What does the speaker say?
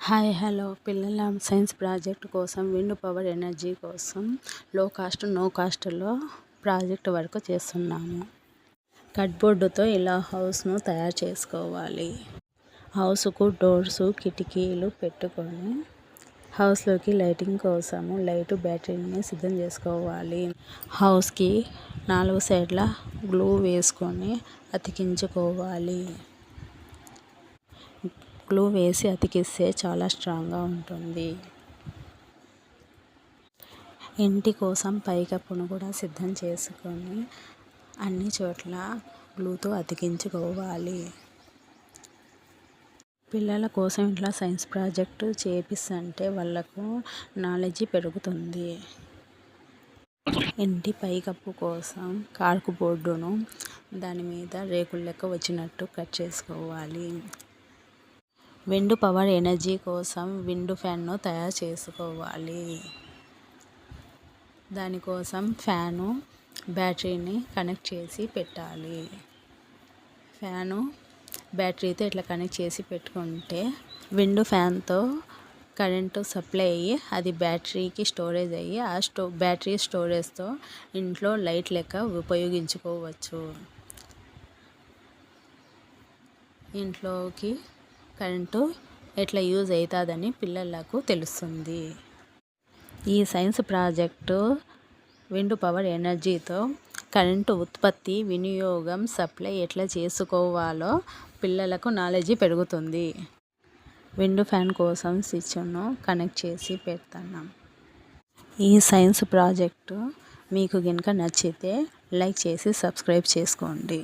Hi hello పిల్లల science project కోసం wind power energy కోసం లో కాస్ట్ నో కాస్ట్లో ప్రాజెక్ట్ వర్క్ చేస్తున్నాము. కట్బోర్డుతో ఇలా హౌస్ను తయారు చేసుకోవాలి. హౌస్కు డోర్స్ కిటికీలు పెట్టుకొని హౌస్లోకి లైటింగ్ కోసము లైట్ బ్యాటరీని సిద్ధం చేసుకోవాలి. హౌస్కి 4 సైడ్ల గ్లూ వేసుకొని అతికించుకోవాలి. గ్లూ వేసి అతికిస్తే చాలా స్ట్రాంగ్గా ఉంటుంది. ఇంటి కోసం పైకప్పును కూడా సిద్ధం చేసుకొని అన్ని చోట్ల గ్లూతో అతికించుకోవాలి. పిల్లల కోసం ఇట్లా సైన్స్ ప్రాజెక్టు చేపిస్తుంటే వాళ్ళకు నాలెడ్జ్ పెరుగుతుంది. ఇంటి పైకప్పు కోసం కార్కు బోర్డును దాని మీద రేకుల లెక్క వచ్చినట్టు కట్ చేసుకోవాలి. విండ్ పవర్ ఎనర్జీ కోసం విండ్ ఫ్యాన్ను తయారు చేసుకోవాలి. దానికోసం ఫ్యాను బ్యాటరీని కనెక్ట్ చేసి పెట్టాలి. ఫ్యాను బ్యాటరీతో ఇట్లా కనెక్ట్ చేసి పెట్టుకుంటే విండ్ ఫ్యాన్తో కరెంటు సప్లై అయ్యి అది బ్యాటరీకి స్టోరేజ్ అయ్యి ఆ బ్యాటరీ స్టోరేజ్తో ఇంట్లో లైట్ లెక్క ఉపయోగించుకోవచ్చు. ఇంట్లోకి కరెంటు ఎట్లా యూజ్ అవుతుందని పిల్లలకు తెలుస్తుంది. ఈ సైన్స్ ప్రాజెక్టు విండ్ పవర్ ఎనర్జీతో కరెంటు ఉత్పత్తి వినియోగం సప్లై ఎట్లా చేసుకోవాలో పిల్లలకు నాలెడ్జ్ పెరుగుతుంది. విండ్ ఫ్యాన్ కోసం స్విచ్ను కనెక్ట్ చేసి పెడుతున్నాం. ఈ సైన్స్ ప్రాజెక్టు మీకు కనుక నచ్చితే లైక్ చేసి సబ్స్క్రైబ్ చేసుకోండి.